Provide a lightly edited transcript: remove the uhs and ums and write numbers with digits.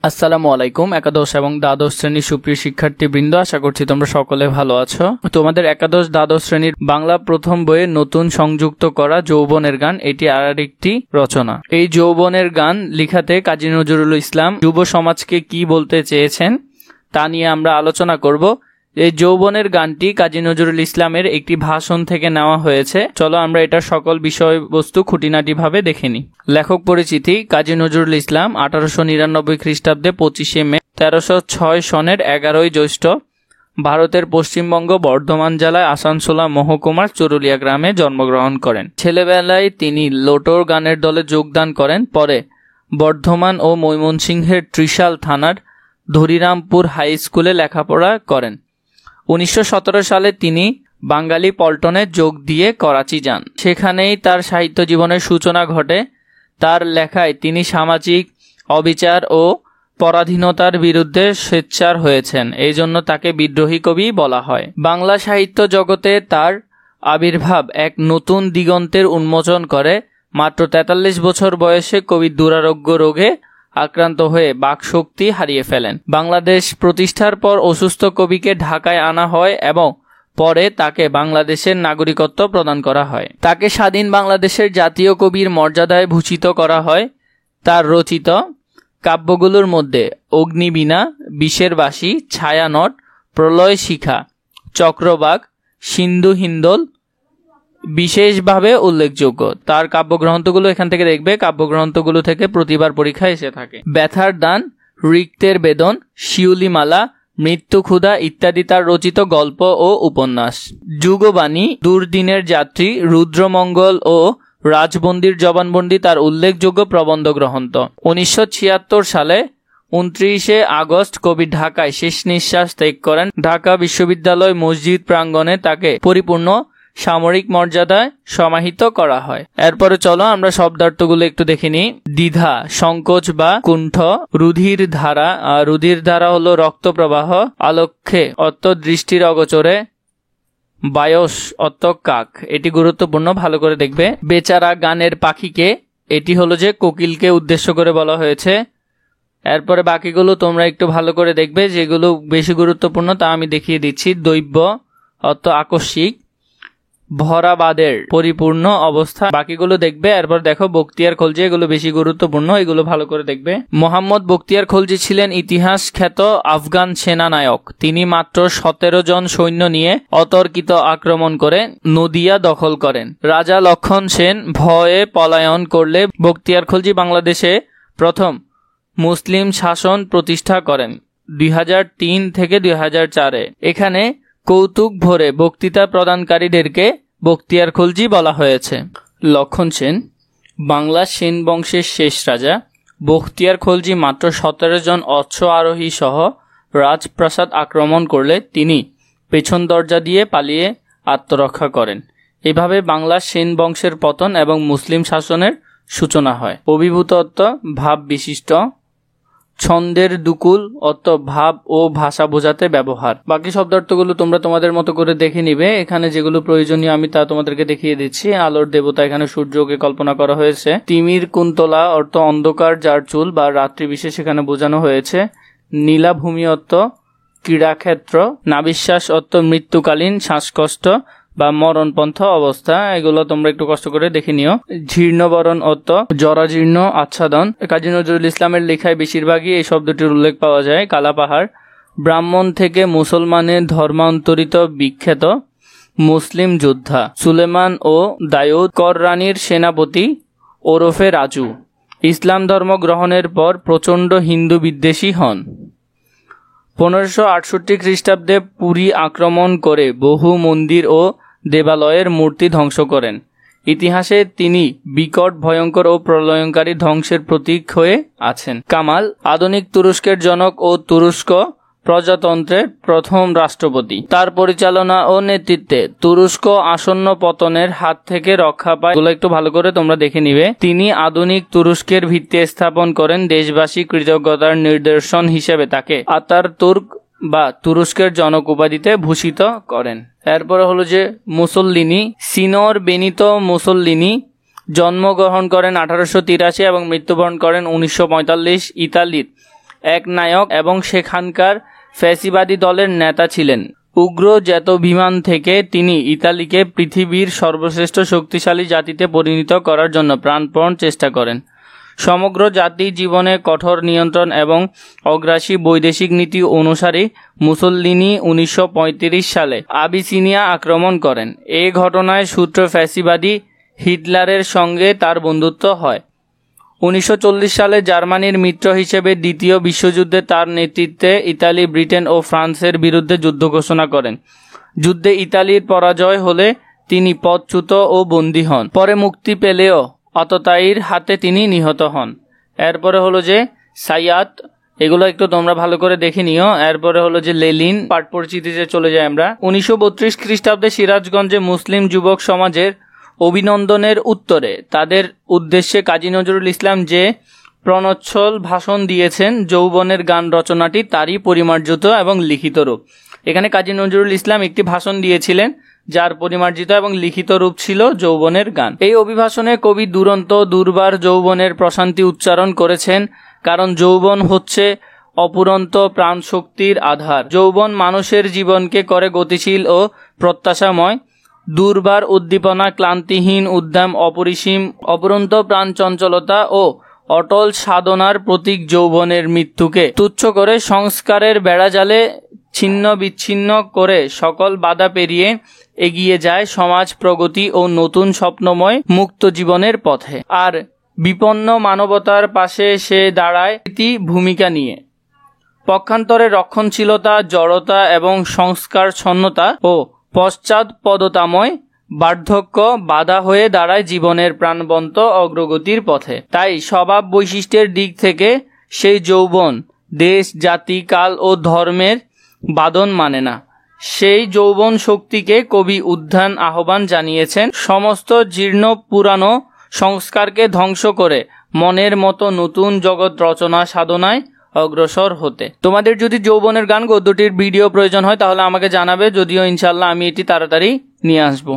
আসসালামু আলাইকুম। একাদশ এবং দ্বাদশ শ্রেণীর সুপ্রিয় শিক্ষার্থীবৃন্দ, আশা করছি তোমরা সকলে ভালো আছো। তোমাদের একাদশ দ্বাদশ শ্রেণীর বাংলা প্রথম বইয়ে নতুন সংযুক্ত করা যৌবনের গান, এটি আরেকটি রচনা। এই যৌবনের গান লিখাতে কাজী নজরুল ইসলাম যুব সমাজকে কি বলতে চেয়েছেন তা নিয়ে আমরা আলোচনা করব। এই যৌবনের গানটি কাজী নজরুল ইসলামের একটি ভাষণ থেকে নেওয়া হয়েছে। চলো আমরা এটার সকল বিষয়বস্তু খুঁটিনাটি ভাবে দেখে নিই। লেখক পরিচিতি: কাজী নজরুল ইসলাম 1899 খ্রিস্টাব্দে 25শে মে 1306 সনের 11ই জ্যৈষ্ঠ ভারতের পশ্চিমবঙ্গ বর্ধমান জেলায় আসানসোলা মহকুমার চরুলিয়া গ্রামে জন্মগ্রহণ করেন। ছেলেবেলায় তিনি লোটর গানের দলে যোগদান করেন। পরে বর্ধমান ও ময়মনসিংহের ত্রিশাল থানার ধরিরামপুর হাই স্কুলে লেখাপড়া করেন। 1917 সালে তিনি বাঙালি পল্টনে যোগ দিয়ে করাচি যান। সেখানেই তার সাহিত্য জীবনের সূচনা ঘটে। তার লেখায় তিনি সামাজিক অবিচার ও পরাধীনতার বিরুদ্ধে সোচ্চার হয়েছেন, এই জন্য তাকে বিদ্রোহী কবি বলা হয়। বাংলা সাহিত্য জগতে তার আবির্ভাব এক নতুন দিগন্তের উন্মোচন করে। মাত্র 43 বছর বয়সে কবি দুরারোগ্য রোগে আক্রান্ত হয়ে বাকশক্তি হারিয়ে ফেলেন। বাংলাদেশ প্রতিষ্ঠার পর অসুস্থ কবিকে ঢাকায় আনা হয় এবং পরে তাকে বাংলাদেশের নাগরিকত্ব প্রদান করা হয়। তাকে স্বাধীন বাংলাদেশের জাতীয় কবির মর্যাদায় ভূষিত করা হয়। তার রচিত কাব্যগুলোর মধ্যে অগ্নিবীণা, বিষের বাসী, ছায়ানট, প্রলয় শিখা, চক্রবাক, সিন্ধু হিন্দোল বিশেষভাবে উল্লেখযোগ্য। তার কাব্যগ্রন্থগুলো এখান থেকে দেখবে, কাব্যগ্রন্থগুলো থেকে প্রতিবার পরীক্ষা এসে থাকে। ব্যথার দান, রিক্তের বেদন, শিউলিমালা, মৃত্যু ক্ষুধা ইত্যাদি তার রচিত গল্প ও উপন্যাস। যুগবাণী, দুর্দিনের যাত্রী, রুদ্রমঙ্গল ও রাজবন্দির জবানবন্দি তার উল্লেখযোগ্য প্রবন্ধ গ্রন্থ। 1976 সালে 29শে আগস্ট কবি ঢাকায় শেষ নিঃশ্বাস ত্যাগ করেন। ঢাকা বিশ্ববিদ্যালয় মসজিদ প্রাঙ্গণে তাকে পরিপূর্ণ সামরিক মর্যাদায় সমাহিত করা হয়। এরপরে চলো আমরা শব্দার্থগুলো একটু দেখে নিই। দ্বিধা, সংকোচ বা কুণ্ঠ। রুধির ধারা, রুধির ধারা হলো রক্ত প্রবাহ। আলক্ষ্যে অর্থ দৃষ্টির অগোচরে। বায়স অর্থ কাক, এটি গুরুত্বপূর্ণ, ভালো করে দেখবে। বেচারা গানের পাখিকে, এটি হলো যে কোকিলকে উদ্দেশ্য করে বলা হয়েছে। এরপরে বাকিগুলো তোমরা একটু ভালো করে দেখবে, যেগুলো বেশি গুরুত্বপূর্ণ তা আমি দেখিয়ে দিচ্ছি। দৈব্য অর্থ আকস্মিক। ভরাবাদের পরিপূর্ণ অবস্থা, বাকিগুলো দেখবে। এরপর দেখো বখতিয়ার খলজি, এগুলো বেশি গুরুত্বপূর্ণ, এগুলো ভালো করে দেখবে। মোহাম্মদ বখতিয়ার খলজি ছিলেন ইতিহাস খ্যাত আফগান সেনানায়ক। তিনি মাত্র 17 জন সৈন্য নিয়ে অতর্কিত আক্রমণ করে নদিয়া দখল করেন। রাজা লক্ষণ সেন ভয়ে পলায়ন করলে বখতিয়ার খলজি বাংলাদেশে প্রথম মুসলিম শাসন প্রতিষ্ঠা করেন 2003 থেকে 2004-এ। এখানে কৌতুক ভরে বক্তৃতা প্রদানকারীদেরকে বখতিয়ার খলজি বলা হয়েছে। লক্ষণ সেন বাংলা সেন বংশের শেষ রাজা। বখতিয়ার খলজি মাত্র 17 জন অশ্ব আরোহী সহ রাজপ্রাসাদ আক্রমণ করলে তিনি পেছন দরজা দিয়ে পালিয়ে আত্মরক্ষা করেন। এভাবে বাংলা সেন বংশের পতন এবং মুসলিম শাসনের সূচনা হয়। অভিভূত অর্থ ভাব বিশিষ্ট। ছন্দের দুকুল অর্থ ভাব ও ভাষা বোঝাতে ব্যবহার। বাকি শব্দার্থগুলো তোমরা তোমাদের মতো করে দেখে নিবে। এখানে যেগুলো প্রয়োজনীয় আমি তা তোমাদেরকে দেখিয়ে দিচ্ছি। আলোর দেবতা, এখানে সূর্যকে কল্পনা করা হয়েছে। তিমির কুন্তলা অর্থ অন্ধকার যার চুল বা রাত্রি বিশেষ এখানে বোঝানো হয়েছে। নীলাভূমি অর্থ ক্রীড়াক্ষেত্র। নাবিশ্বাস অর্থ মৃত্যুকালীন শ্বাসকষ্ট বা মরণপন্থ অবস্থা, এগুলো তোমরা একটু কষ্ট করে দেখে নিও। জীর্ণবরণ অর্থ জরাজীর্ণ আচ্ছাদন। কাজী নজরুল ইসলামের লেখায় বেশিরভাগই এই শব্দটির উল্লেখ পাওয়া যায়। কালাপাহাড়। ব্রাহ্মণ থেকে মুসলমানের ধর্মান্তরিত বিখ্যাত মুসলিম যোদ্ধা। সুলেমান ও দাউদ কররানীর সেনাপতি ওরফে রাজু। ইসলাম ধর্ম গ্রহণের পর প্রচণ্ড হিন্দু বিদ্বেষী হন। 1568 খ্রিস্টাব্দে পুরী আক্রমণ করে বহু মন্দির ও দেবালয়ের মূর্তি ধ্বংস করেন। ইতিহাসে তিনি বিকট, ভয়ঙ্কর ও প্রলয়ঙ্কারী ধ্বংসের প্রতীক হয়ে আছেন। কামাল আধুনিক তুরস্কের জনক ও তুরস্ক প্রজাতন্ত্রের প্রথম রাষ্ট্রপতি। তার পরিচালনা ও নেতৃত্বে তুরস্ক আসন্ন পতনের হাত থেকে রক্ষা পায়। এগুলো একটু ভালো করে তোমরা দেখে নিবে। তিনি আধুনিক তুরস্কের ভিত্তি স্থাপন করেন। দেশবাসী কৃতজ্ঞতার নিদর্শন হিসেবে তাকে আতার তুর্ক বা তুরস্কের জনক উপাধিতে ভূষিত করেন। এরপরে হলো যে মুসোল্লিনি। সিনোর বেনিতো মুসোল্লিনি জন্মগ্রহণ করেন 1883 এবং মৃত্যুবরণ করেন 1945 ইতালির একনায়ক এবং সেখানকার ফ্যাসিবাদী দলের নেতা ছিলেন। উগ্র জেতোভিমান থেকে তিনি ইতালিকে পৃথিবীর সর্বশ্রেষ্ঠ শক্তিশালী জাতিতে পরিণত করার জন্য প্রাণপণ চেষ্টা করেন। সমগ্র জাতি জীবনে কঠোর নিয়ন্ত্রণ এবং অগ্রাসী বৈদেশিক নীতি অনুসারে মুসোলিনি 1935 সালে আবিসিনিয়া আক্রমণ করেন। এই ঘটনায় সূত্র ফ্যাসিবাদী হিটলারের সঙ্গে তার বন্ধুত্ব হয়। 1940 সালে জার্মানির মিত্র হিসেবে দ্বিতীয় বিশ্বযুদ্ধে তার নেতৃত্বে ইতালি ব্রিটেন ও ফ্রান্সের বিরুদ্ধে যুদ্ধ ঘোষণা করেন। যুদ্ধে ইতালির পরাজয় হলে তিনি পদচ্যুত ও বন্দী হন। পরে মুক্তি পেলেও আততায়ীর হাতে তিনি নিহত হন। এরপরে হলো যে সাইয়াদ, এগুলো একটু তোমরা ভালো করে দেখে নিও। এরপরে হলো যে লেলিন, পাঠ পরিচিতিতে চলে যাই আমরা। 1932 খ্রিস্টাব্দে সিরাজগঞ্জে মুসলিম যুবক সমাজের অভিনন্দনের উত্তরে তাদের উদ্দেশ্যে কাজী নজরুল ইসলাম যে প্রণচ্ছল ভাষণ দিয়েছেন, যৌবনের গান রচনাটি তারই পরিমার্জিত এবং লিখিত রূপ। এখানে কাজী নজরুল ইসলাম একটি ভাষণ দিয়েছিলেন যার পরিমার্জিত এবং লিখিত রূপ ছিল যৌবনের গান। এই অভিভাষণে কবি দুরন্ত দুর্বার যৌবনের প্রশান্তি উচ্চারণ করেছেন, কারণ যৌবন হচ্ছে অপুরন্ত প্রাণশক্তির আধার। যৌবন মানুষের জীবনকে করে গতিশীল ও প্রত্যাশাময়। দুর্বার উদ্দীপনা, ক্লান্তিহীন উদ্যম, অপরিসীম অপুরন্ত প্রাণচঞ্চলতা ও অটল সাধনার প্রতীক। যৌবনের মৃত্যুকে তুচ্ছ করে সংস্কারের বেড়াজালে ছিন্ন বিচ্ছিন্ন করে সকল বাধা পেরিয়ে এগিয়ে যায় সমাজ প্রগতি ও নতুন স্বপ্নময় মুক্ত জীবনের পথে। আর বিপন্ন মানবতার পাশে সে দাঁড়ায় ভূমিকা নিয়ে। পক্ষান্তরে রক্ষণশীলতা, জড়তা এবং সংস্কার ছন্নতা ও পশ্চাৎপদতাময় বার্ধক্য বাধা হয়ে দাঁড়ায় জীবনের প্রাণবন্ত অগ্রগতির পথে। তাই স্বভাব বৈশিষ্ট্যের দিক থেকে সেই যৌবন দেশ, জাতি, কাল ও ধর্মের বাঁধন মানে না। সেই যৌবন শক্তিকে কবি উদ্যান আহ্বান জানিয়েছেন সমস্ত জীর্ণ পুরানো সংস্কারকে ধ্বংস করে মনের মতো নতুন জগৎ রচনা সাধনায় অগ্রসর হতে। তোমাদের যদি যৌবনের গান গদ্যটির ভিডিও প্রয়োজন হয় তাহলে আমাকে জানাবে, যদিও ইনশাল্লাহ আমি এটি তাড়াতাড়ি নিয়ে আসবো।